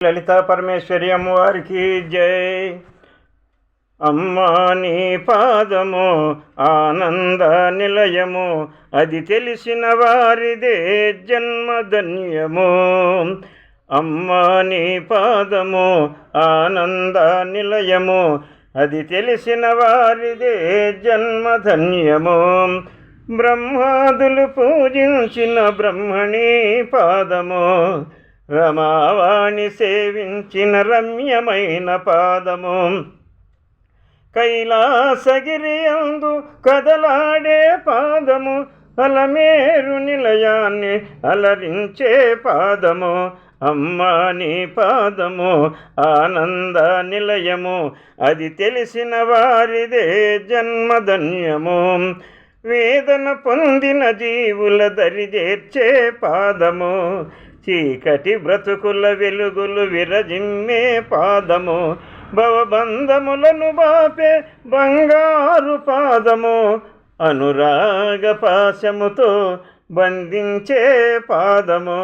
లలితా పరమేశ్వరి అమ్మవారికి జై. అమ్మా నీ పాదము ఆనంద నిలయము, అది తెలిసిన వారిదే జన్మధన్యము. అమ్మా నీ పాదము ఆనంద నిలయము, అది తెలిసిన వారిదే జన్మధన్యము. బ్రహ్మాదులు పూజించిన బ్రహ్మణీ పాదము, రమావాణి సేవించిన రమ్యమైన పాదము. కైలాసగిరియందు కదలాడే పాదము, అలమేరు నిలయాన్ని అలరించే పాదము. అమ్మా నీ పాదము ఆనంద నిలయము, అది తెలిసిన వారిదే జన్మధన్యము. వేదన పొందిన జీవుల దరిచేర్చే పాదము, చీకటి బ్రతుకుల వెలుగులు విరజిమ్మే పాదము. భవబంధములను బాపే బంగారు పాదము, అనురాగ పాశముతో బంధించే పాదము.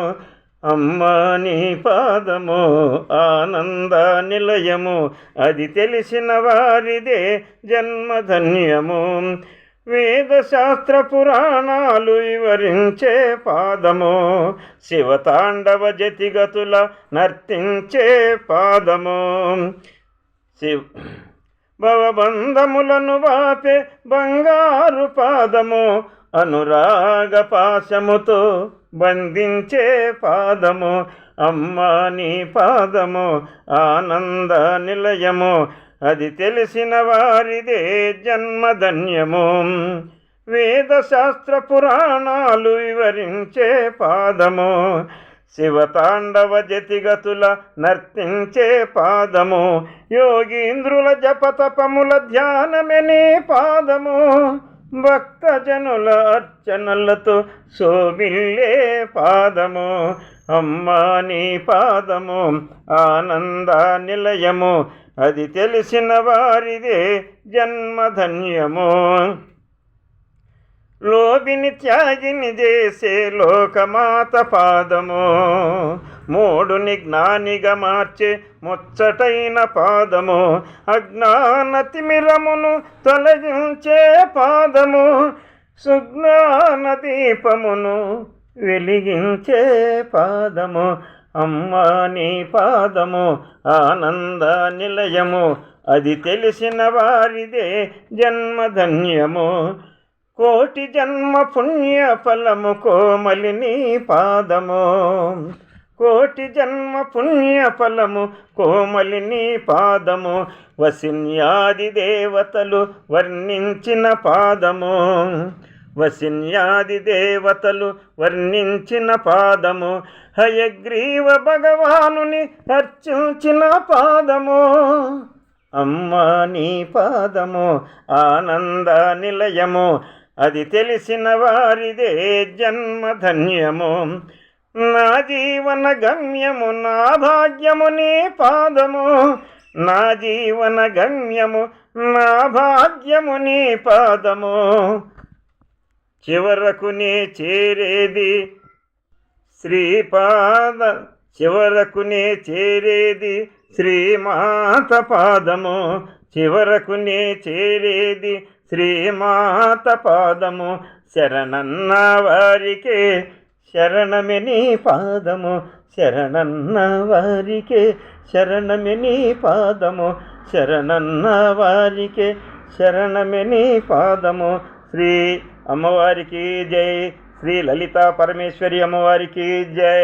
అమ్మా నీ పాదము ఆనంద నిలయము, అది తెలిసిన వారిదే జన్మధన్యము. వేదశాస్త్ర పురాణాలు వివరించే పాదము, శివతాండవ జతిగతుల నర్తించే పాదము. భవబంధములను బాపే బంగారు పాదము, అనురాగ పాశముతో బంధించే పాదము. అమ్మా నీ పాదము ఆనంద నిలయము, అది తెలిసిన వారిదే జన్మధన్యము. వేదశాస్త్ర పురాణాలు వివరించే పాదము, శివతాండవ జతిగతుల నర్తించే పాదము. యోగీంద్రుల జపతపముల ధ్యానమే నీ పాదము, భక్తజనుల అర్చనలతో శోభిల్లే పాదము. అమ్మా నీ పాదము ఆనంద నిలయము, అది తెలిసిన వారిదే జన్మధన్యము. లోభిని త్యాగిని చేసే లోకమాత పాదము, మూడుని జ్ఞానిగా మార్చే ముచ్చటైన పాదము. అజ్ఞాన తిమిరమును తొలగించే పాదము, సుజ్ఞాన దీపమును వెలిగించే పాదము. అమ్మా నీ పాదము ఆనంద నిలయము, అది తెలిసిన వారిదే జన్మధన్యము. కోటి జన్మ పుణ్య ఫలము కోమలిని పాదము, కోటి జన్మ పుణ్య ఫలము కోమలిని పాదము. వసిన్యాది దేవతలు వర్ణించిన పాదము, వసిన్యాది దేవతలు వర్ణించిన పాదము. హయగ్రీవ భగవానుని అర్చించిన పాదము. అమ్మా నీ పాదము ఆనంద నిలయము, అది తెలిసిన వారిదే జన్మధన్యము. నా జీవన గమ్యము నా భాగ్యము నీ పాదము, నా జీవన గమ్యము నా భాగ్యము నీ పాదము. చివరకు నే చేరేది శ్రీపాద, చివరకు నే చేరేది శ్రీమాత పాదము, చివరకు నే చేరేది శ్రీమాత పాదము. శరణన్న వారికే శరణమే నీ పాదము, శరణన్న వారికే శరణమే నీ పాదము, శరణన్న వారికే శరణమే నీ పాదము. శ్రీ అమ్మవారికి జై, శ్రీ లలితా పరమేశ్వరి అమ్మవారికి జై.